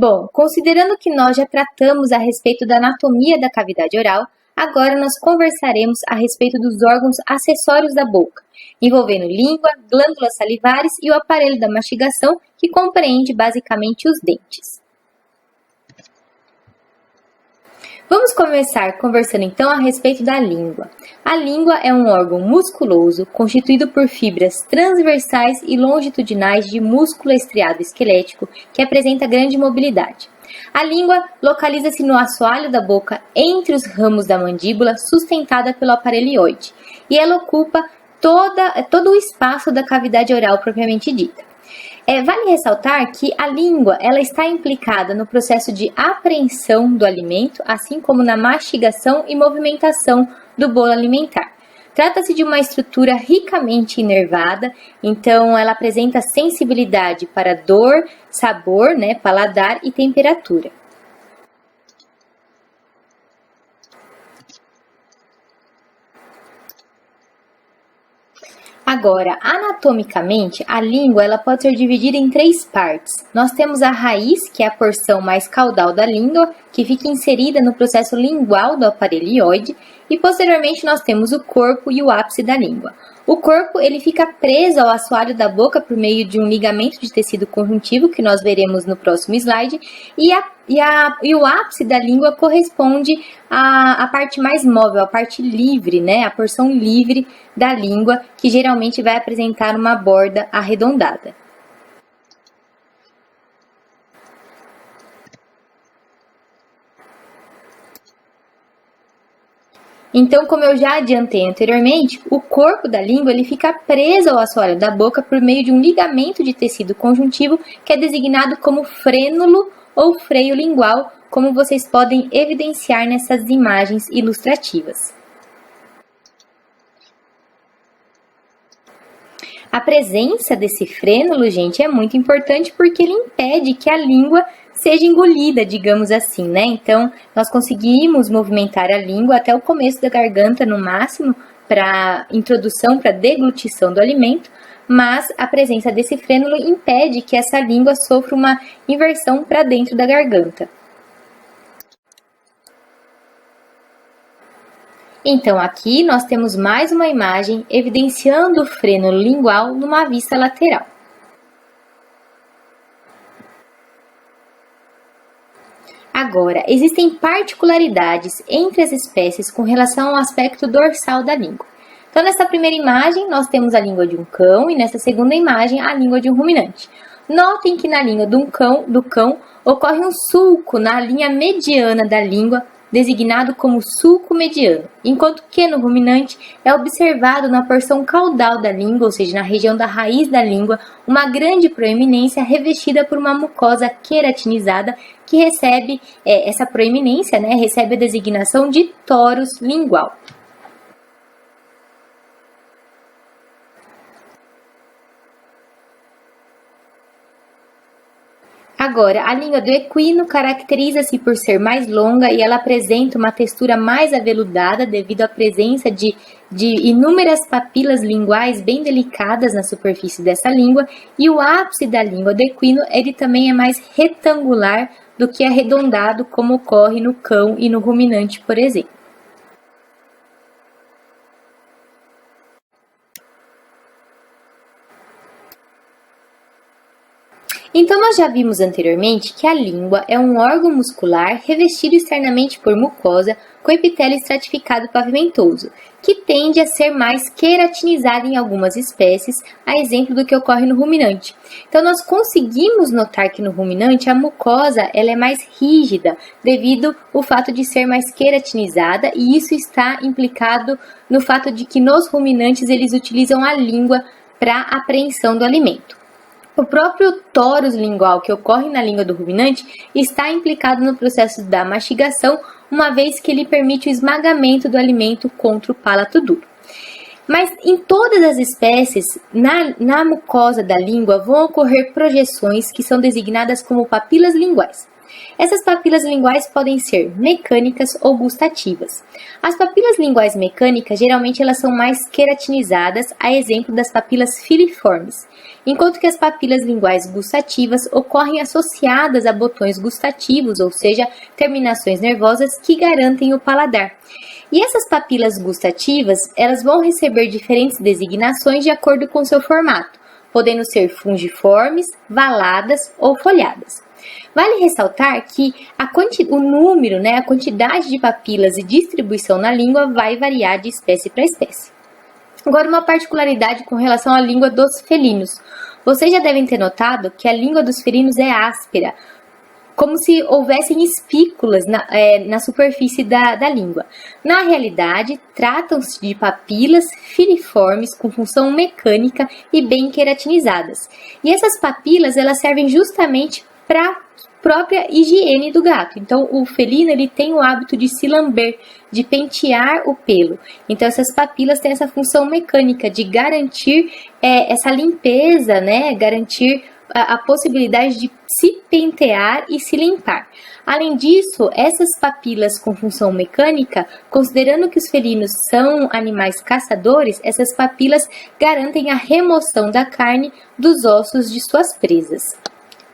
Bom, considerando que nós já tratamos a respeito da anatomia da cavidade oral, agora nós conversaremos a respeito dos órgãos acessórios da boca, envolvendo língua, glândulas salivares e o aparelho da mastigação, que compreende basicamente os dentes. Vamos começar conversando então a respeito da língua. A língua é um órgão musculoso constituído por fibras transversais e longitudinais de músculo estriado esquelético que apresenta grande mobilidade. A língua localiza-se no assoalho da boca entre os ramos da mandíbula, sustentada pelo aparelho ióide, e ela ocupa todo o espaço da cavidade oral propriamente dita. Vale ressaltar que a língua ela está implicada no processo de apreensão do alimento, assim como na mastigação e movimentação do bolo alimentar. Trata-se de uma estrutura ricamente inervada, então ela apresenta sensibilidade para dor, sabor, paladar e temperatura. Agora, anatomicamente, a língua ela pode ser dividida em 3 partes. Nós temos a raiz, que é a porção mais caudal da língua, que fica inserida no processo lingual do aparelho ióide, e posteriormente nós temos o corpo e o ápice da língua. O corpo ele fica preso ao assoalho da boca por meio de um ligamento de tecido conjuntivo, que nós veremos no próximo slide, e o ápice da língua corresponde à parte mais móvel, à parte livre, a porção livre da língua, que geralmente vai apresentar uma borda arredondada. Então, como eu já adiantei anteriormente, o corpo da língua ele fica preso ao assoalho da boca por meio de um ligamento de tecido conjuntivo que é designado como frênulo ou freio lingual, como vocês podem evidenciar nessas imagens ilustrativas. A presença desse frênulo, gente, é muito importante porque ele impede que a língua seja engolida, digamos assim, Então, nós conseguimos movimentar a língua até o começo da garganta, no máximo, para introdução, para deglutição do alimento, mas a presença desse frênulo impede que essa língua sofra uma inversão para dentro da garganta. Então, aqui nós temos mais uma imagem evidenciando o frênulo lingual numa vista lateral. Agora, existem particularidades entre as espécies com relação ao aspecto dorsal da língua. Então, nessa primeira imagem, nós temos a língua de um cão e nessa segunda imagem, a língua de um ruminante. Notem que na língua do cão ocorre um sulco na linha mediana da língua, designado como sulco mediano, enquanto que no ruminante é observado na porção caudal da língua, ou seja, na região da raiz da língua, uma grande proeminência revestida por uma mucosa queratinizada que recebe essa proeminência, recebe a designação de torus lingual. Agora, a língua do equino caracteriza-se por ser mais longa e ela apresenta uma textura mais aveludada devido à presença de inúmeras papilas linguais bem delicadas na superfície dessa língua, e o ápice da língua do equino ele também é mais retangular do que arredondado, como ocorre no cão e no ruminante, por exemplo. Então, nós já vimos anteriormente que a língua é um órgão muscular revestido externamente por mucosa com epitélio estratificado pavimentoso, que tende a ser mais queratinizado em algumas espécies, a exemplo do que ocorre no ruminante. Então, nós conseguimos notar que no ruminante a mucosa ela é mais rígida, devido ao fato de ser mais queratinizada, e isso está implicado no fato de que nos ruminantes eles utilizam a língua para apreensão do alimento. O próprio torus lingual que ocorre na língua do ruminante está implicado no processo da mastigação, uma vez que ele permite o esmagamento do alimento contra o palato duro. Mas em todas as espécies, na mucosa da língua, vão ocorrer projeções que são designadas como papilas linguais. Essas papilas linguais podem ser mecânicas ou gustativas. As papilas linguais mecânicas, geralmente elas são mais queratinizadas, a exemplo das papilas filiformes, enquanto que as papilas linguais gustativas ocorrem associadas a botões gustativos, ou seja, terminações nervosas que garantem o paladar. E essas papilas gustativas, elas vão receber diferentes designações de acordo com seu formato, podendo ser fungiformes, valadas ou folhadas. Vale ressaltar que o número, a quantidade de papilas e distribuição na língua vai variar de espécie para espécie. Agora, uma particularidade com relação à língua dos felinos. Vocês já devem ter notado que a língua dos felinos é áspera, como se houvessem espículas na superfície da língua. Na realidade, tratam-se de papilas filiformes com função mecânica e bem queratinizadas. E essas papilas, elas servem justamente para a própria higiene do gato. Então, o felino ele tem o hábito de se lamber, de pentear o pelo. Então, essas papilas têm essa função mecânica de garantir essa limpeza, garantir a possibilidade de se pentear e se limpar. Além disso, essas papilas com função mecânica, considerando que os felinos são animais caçadores, essas papilas garantem a remoção da carne dos ossos de suas presas,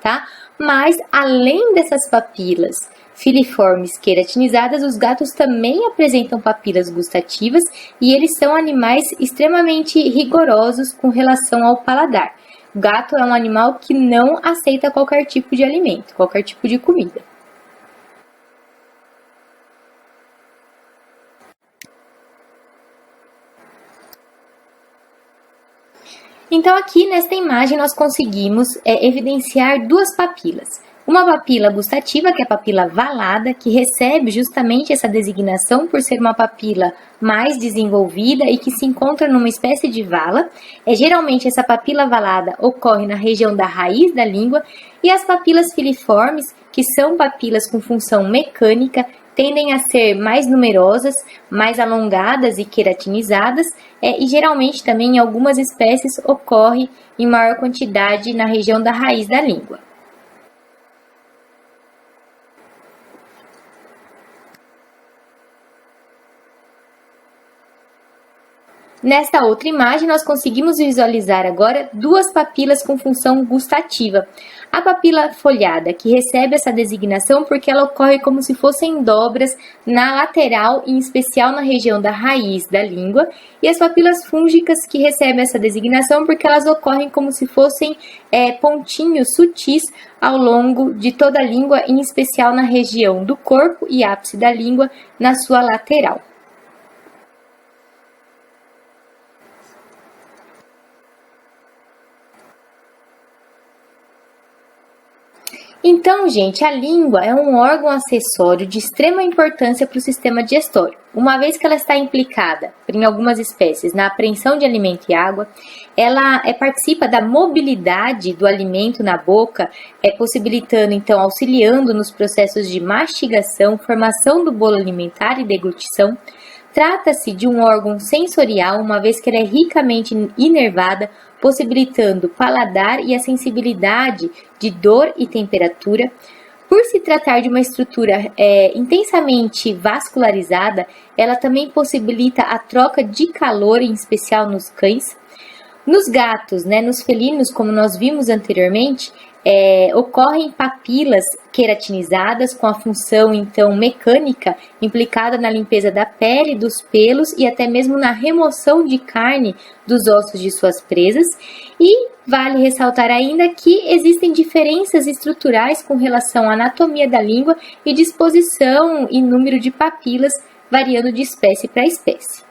tá? Mas, além dessas papilas filiformes queratinizadas, os gatos também apresentam papilas gustativas e eles são animais extremamente rigorosos com relação ao paladar. O gato é um animal que não aceita qualquer tipo de alimento, qualquer tipo de comida. Então, aqui nesta imagem, nós conseguimos evidenciar duas papilas. Uma papila gustativa, que é a papila valada, que recebe justamente essa designação por ser uma papila mais desenvolvida e que se encontra numa espécie de vala. Geralmente, essa papila valada ocorre na região da raiz da língua, e as papilas filiformes, que são papilas com função mecânica, tendem a ser mais numerosas, mais alongadas e queratinizadas, e geralmente também em algumas espécies ocorre em maior quantidade na região da raiz da língua. Nesta outra imagem, nós conseguimos visualizar agora duas papilas com função gustativa. A papila folhada, que recebe essa designação porque ela ocorre como se fossem dobras na lateral, em especial na região da raiz da língua, e as papilas fúngicas, que recebem essa designação porque elas ocorrem como se fossem pontinhos sutis ao longo de toda a língua, em especial na região do corpo e ápice da língua, na sua lateral. Então, gente, a língua é um órgão acessório de extrema importância para o sistema digestório. Uma vez que ela está implicada, em algumas espécies, na apreensão de alimento e água, ela participa da mobilidade do alimento na boca, possibilitando, então, auxiliando nos processos de mastigação, formação do bolo alimentar e deglutição. Trata-se de um órgão sensorial, uma vez que ela é ricamente inervada, possibilitando paladar e a sensibilidade de dor e temperatura. Por se tratar de uma estrutura intensamente vascularizada, ela também possibilita a troca de calor, em especial nos cães. Nos gatos, nos felinos, como nós vimos anteriormente, ocorrem papilas queratinizadas com a função, então, mecânica implicada na limpeza da pele, dos pelos e até mesmo na remoção de carne dos ossos de suas presas. E vale ressaltar ainda que existem diferenças estruturais com relação à anatomia da língua e disposição e número de papilas, variando de espécie para espécie.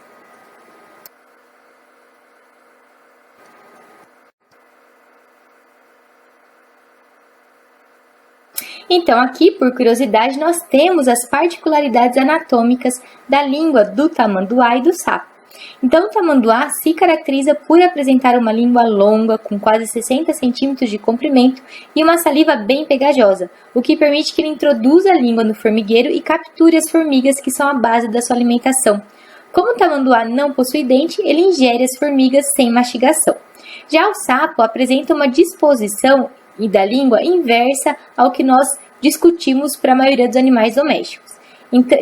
Então, aqui, por curiosidade, nós temos as particularidades anatômicas da língua do tamanduá e do sapo. Então, o tamanduá se caracteriza por apresentar uma língua longa, com quase 60 centímetros de comprimento e uma saliva bem pegajosa, o que permite que ele introduza a língua no formigueiro e capture as formigas que são a base da sua alimentação. Como o tamanduá não possui dente, ele ingere as formigas sem mastigação. Já o sapo apresenta uma disposição da língua inversa ao que nós discutimos para a maioria dos animais domésticos.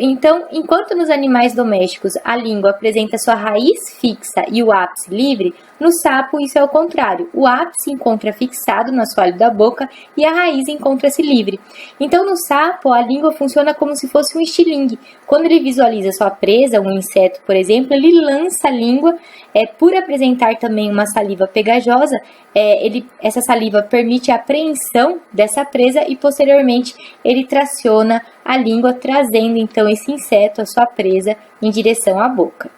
Então, enquanto nos animais domésticos a língua apresenta sua raiz fixa e o ápice livre, no sapo isso é o contrário. O ápice encontra fixado no assoalho da boca e a raiz encontra-se livre. Então, no sapo, a língua funciona como se fosse um estilingue. Quando ele visualiza sua presa, um inseto, por exemplo, ele lança a língua, por apresentar também uma saliva pegajosa, essa saliva permite a apreensão dessa presa e, posteriormente, ele traciona a língua, trazendo então esse inseto, a sua presa, em direção à boca.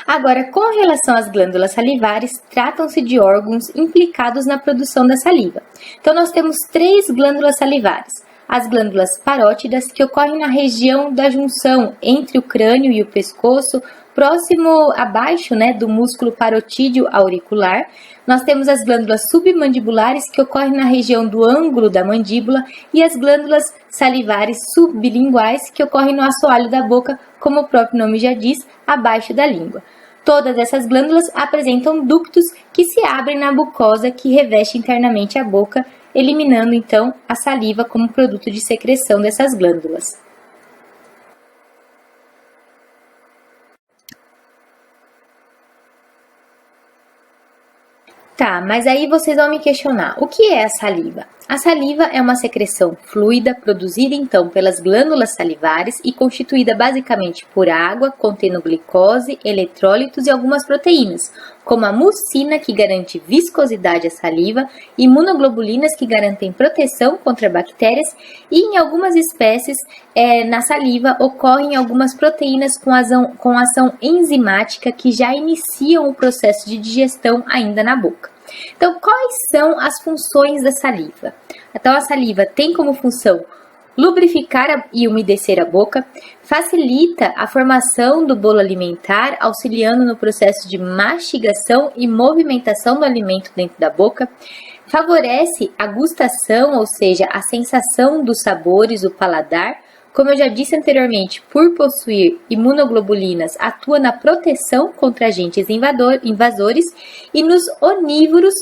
Agora, com relação às glândulas salivares, tratam-se de órgãos implicados na produção da saliva. Então, nós temos 3 glândulas salivares. As glândulas parótidas, que ocorrem na região da junção entre o crânio e o pescoço, próximo abaixo, do músculo parotídeo auricular. Nós temos as glândulas submandibulares, que ocorrem na região do ângulo da mandíbula, e as glândulas salivares subbilinguais, que ocorrem no assoalho da boca, como o próprio nome já diz, abaixo da língua. Todas essas glândulas apresentam ductos que se abrem na mucosa que reveste internamente a boca, eliminando então a saliva como produto de secreção dessas glândulas. Tá, mas aí vocês vão me questionar, o que é a saliva? A saliva é uma secreção fluida produzida então pelas glândulas salivares e constituída basicamente por água, contendo glicose, eletrólitos e algumas proteínas, como a mucina, que garante viscosidade à saliva, imunoglobulinas, que garantem proteção contra bactérias, e em algumas espécies, na saliva, ocorrem algumas proteínas com ação enzimática que já iniciam o processo de digestão ainda na boca. Então, quais são as funções da saliva? Então, a saliva tem como função lubrificar e umedecer a boca, facilita a formação do bolo alimentar, auxiliando no processo de mastigação e movimentação do alimento dentro da boca, favorece a gustação, ou seja, a sensação dos sabores, o paladar. Como eu já disse anteriormente, por possuir imunoglobulinas, atua na proteção contra agentes invasores, e nos onívoros,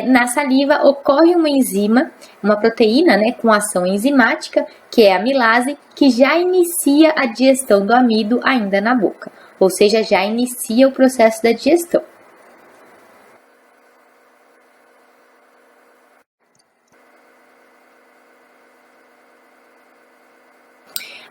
na saliva, ocorre uma enzima, uma proteína com ação enzimática, que é a amilase, que já inicia a digestão do amido ainda na boca, ou seja, já inicia o processo da digestão.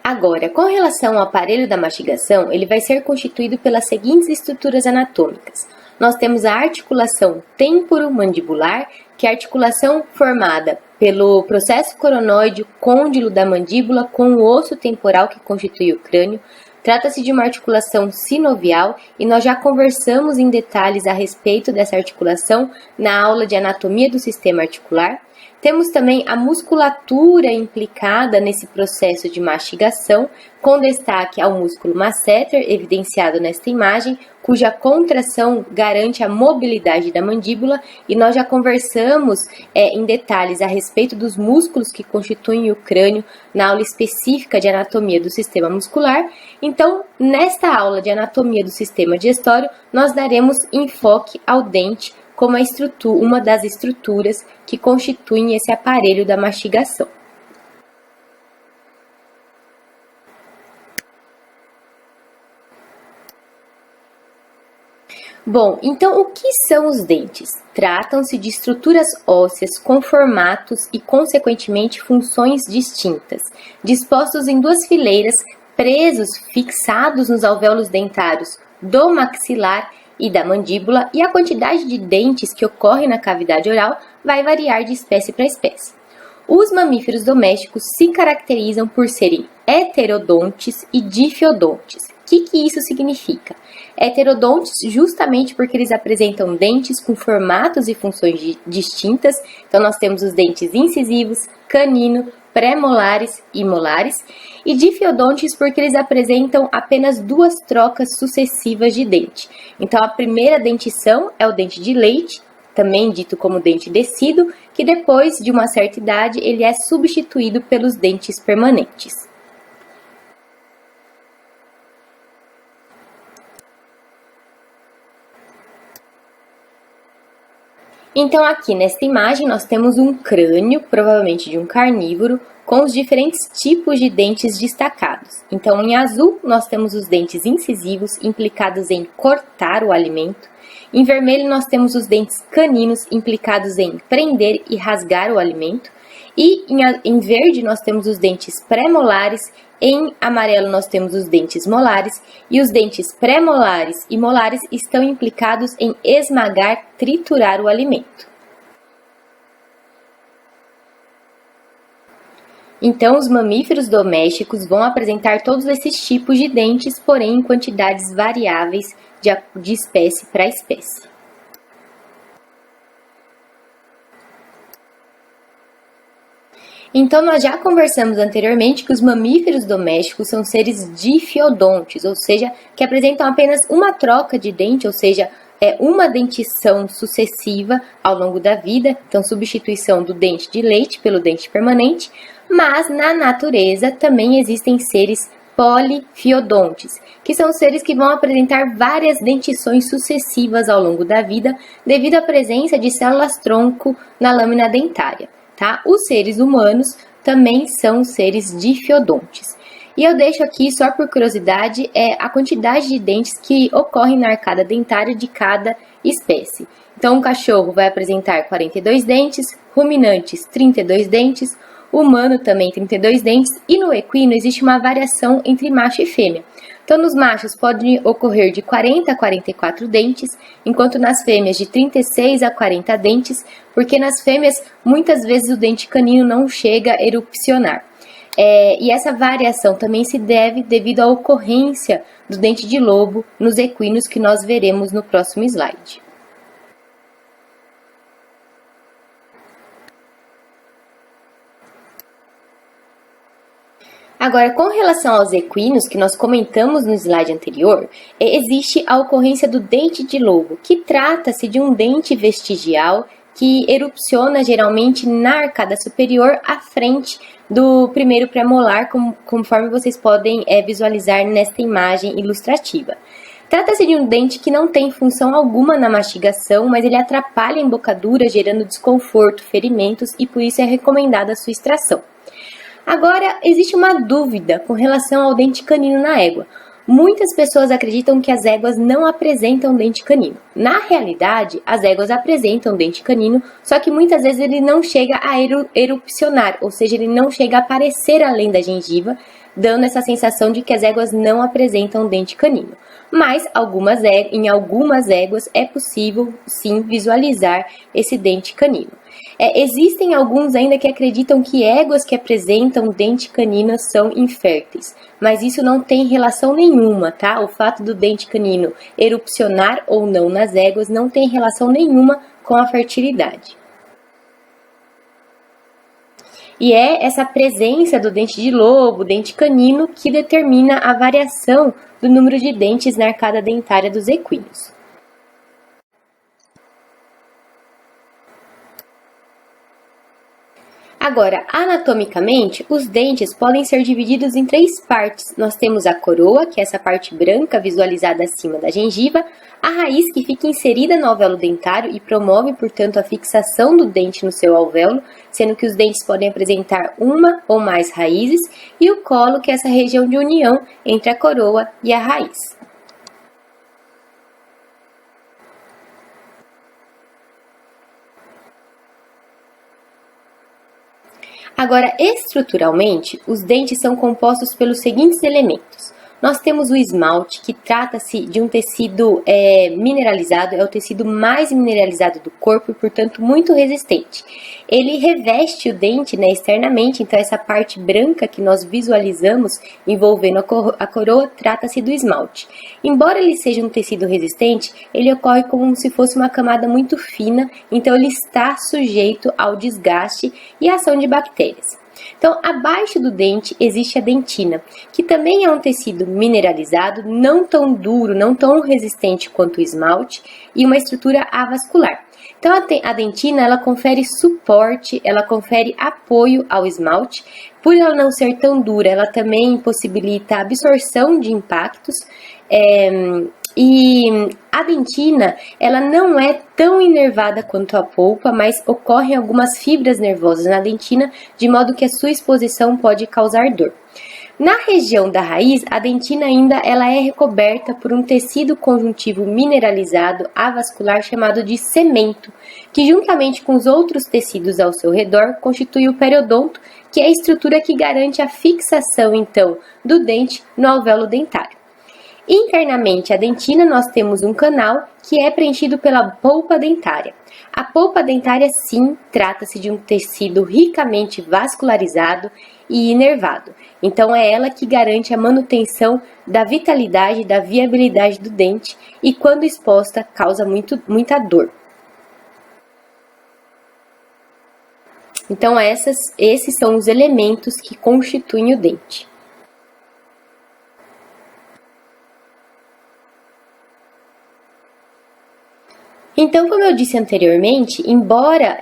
Agora, com relação ao aparelho da mastigação, ele vai ser constituído pelas seguintes estruturas anatômicas. Nós temos a articulação temporomandibular, que é a articulação formada pelo processo coronoide côndilo da mandíbula com o osso temporal que constitui o crânio. Trata-se de uma articulação sinovial e nós já conversamos em detalhes a respeito dessa articulação na aula de anatomia do sistema articular. Temos também a musculatura implicada nesse processo de mastigação, com destaque ao músculo masseter, evidenciado nesta imagem, cuja contração garante a mobilidade da mandíbula, e nós já conversamos em detalhes a respeito dos músculos que constituem o crânio na aula específica de anatomia do sistema muscular. Então, nesta aula de anatomia do sistema digestório, nós daremos enfoque ao dente como uma das estruturas que constituem esse aparelho da mastigação. Bom, então o que são os dentes? Tratam-se de estruturas ósseas com formatos e, consequentemente, funções distintas, dispostos em 2 fileiras, presos, fixados nos alvéolos dentários do maxilar e da mandíbula, e a quantidade de dentes que ocorre na cavidade oral vai variar de espécie para espécie. Os mamíferos domésticos se caracterizam por serem heterodontes e difiodontes. O que isso significa? Heterodontes justamente porque eles apresentam dentes com formatos e funções distintas. Então, nós temos os dentes incisivos, canino, pré-molares e molares, e difiodontes porque eles apresentam apenas 2 trocas sucessivas de dente. Então, a primeira dentição é o dente de leite, também dito como dente descido, que depois de uma certa idade ele é substituído pelos dentes permanentes. Então aqui nesta imagem nós temos um crânio, provavelmente de um carnívoro, com os diferentes tipos de dentes destacados. Então em azul nós temos os dentes incisivos implicados em cortar o alimento. Em vermelho nós temos os dentes caninos implicados em prender e rasgar o alimento. E em verde nós temos os dentes pré-molares, em amarelo nós temos os dentes molares, e os dentes pré-molares e molares estão implicados em esmagar, triturar o alimento. Então, os mamíferos domésticos vão apresentar todos esses tipos de dentes, porém em quantidades variáveis de espécie para espécie. Então, nós já conversamos anteriormente que os mamíferos domésticos são seres difiodontes, ou seja, que apresentam apenas uma troca de dente, ou seja, uma dentição sucessiva ao longo da vida, então substituição do dente de leite pelo dente permanente, mas na natureza também existem seres polifiodontes, que são seres que vão apresentar várias dentições sucessivas ao longo da vida, devido à presença de células-tronco na lâmina dentária. Tá? Os seres humanos também são seres difiodontes. E eu deixo aqui, só por curiosidade, a quantidade de dentes que ocorrem na arcada dentária de cada espécie. Então, um cachorro vai apresentar 42 dentes, ruminantes 32 dentes, humano também 32 dentes, e no equino existe uma variação entre macho e fêmea. Então, nos machos pode ocorrer de 40 a 44 dentes, enquanto nas fêmeas de 36 a 40 dentes, porque nas fêmeas muitas vezes o dente canino não chega a erupcionar. E essa variação também se deve devido à ocorrência do dente de lobo nos equinos, que nós veremos no próximo slide. Agora, com relação aos equinos, que nós comentamos no slide anterior, existe a ocorrência do dente de lobo, que trata-se de um dente vestigial que erupciona geralmente na arcada superior à frente do primeiro premolar, conforme vocês podem visualizar nesta imagem ilustrativa. Trata-se de um dente que não tem função alguma na mastigação, mas ele atrapalha a embocadura, gerando desconforto, ferimentos, e por isso é recomendada a sua extração. Agora, existe uma dúvida com relação ao dente canino na égua. Muitas pessoas acreditam que as éguas não apresentam dente canino. Na realidade, as éguas apresentam dente canino, só que muitas vezes ele não chega a erupcionar, ou seja, ele não chega a aparecer além da gengiva, dando essa sensação de que as éguas não apresentam dente canino. Mas em algumas éguas é possível sim visualizar esse dente canino. Existem alguns ainda que acreditam que éguas que apresentam dente canino são inférteis, mas isso não tem relação nenhuma, tá? O fato do dente canino erupcionar ou não nas éguas não tem relação nenhuma com a fertilidade. E é essa presença do dente de lobo, dente canino, que determina a variação do número de dentes na arcada dentária dos equinos. Agora, anatomicamente, os dentes podem ser divididos em três partes. Nós temos a coroa, que é essa parte branca visualizada acima da gengiva, a raiz, que fica inserida no alvéolo dentário e promove, portanto, a fixação do dente no seu alvéolo, sendo que os dentes podem apresentar uma ou mais raízes, e o colo, que é essa região de união entre a coroa e a raiz. Agora, estruturalmente, os dentes são compostos pelos seguintes elementos. Nós temos o esmalte, que trata-se de um tecido mineralizado, é o tecido mais mineralizado do corpo e, portanto, muito resistente. Ele reveste o dente externamente, então essa parte branca que nós visualizamos envolvendo a coroa trata-se do esmalte. Embora ele seja um tecido resistente, ele ocorre como se fosse uma camada muito fina, então ele está sujeito ao desgaste e à ação de bactérias. Então, abaixo do dente existe a dentina, que também é um tecido mineralizado, não tão duro, não tão resistente quanto o esmalte, e uma estrutura avascular. Então, a dentina, ela confere suporte, ela confere apoio ao esmalte. Por ela não ser tão dura, ela também possibilita a absorção de impactos, e A dentina, ela não é tão inervada quanto a polpa, mas ocorrem algumas fibras nervosas na dentina, de modo que a sua exposição pode causar dor. Na região da raiz, a dentina ainda ela é recoberta por um tecido conjuntivo mineralizado avascular chamado de cemento, que juntamente com os outros tecidos ao seu redor constitui o periodonto, que é a estrutura que garante a fixação então do dente no alvéolo dentário. Internamente à dentina nós temos um canal que é preenchido pela polpa dentária. A polpa dentária sim trata-se de um tecido ricamente vascularizado e inervado. Então é ela que garante a manutenção da vitalidade e da viabilidade do dente e quando exposta causa muita dor. Então esses são os elementos que constituem o dente. Então, como eu disse anteriormente, embora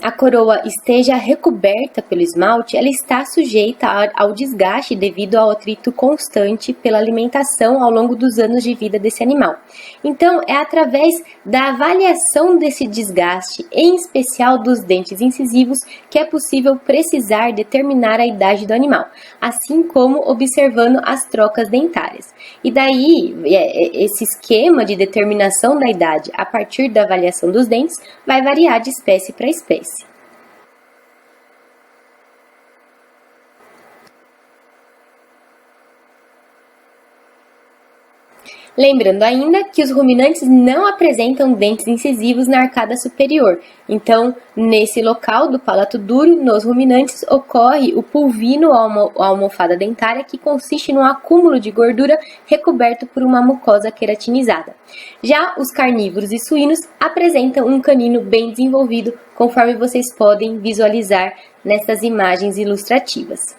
a coroa esteja recoberta pelo esmalte, ela está sujeita ao desgaste devido ao atrito constante pela alimentação ao longo dos anos de vida desse animal. Então, é através da avaliação desse desgaste, em especial dos dentes incisivos, que é possível precisar determinar a idade do animal, assim como observando as trocas dentárias. E daí, esse esquema de determinação da idade a partir da avaliação dos dentes vai variar de espécie para espécie. Lembrando ainda que os ruminantes não apresentam dentes incisivos na arcada superior, então, nesse local do palato duro, nos ruminantes, ocorre o pulvino ou almofada dentária, que consiste num acúmulo de gordura recoberto por uma mucosa queratinizada. Já os carnívoros e suínos apresentam um canino bem desenvolvido, conforme vocês podem visualizar nessas imagens ilustrativas.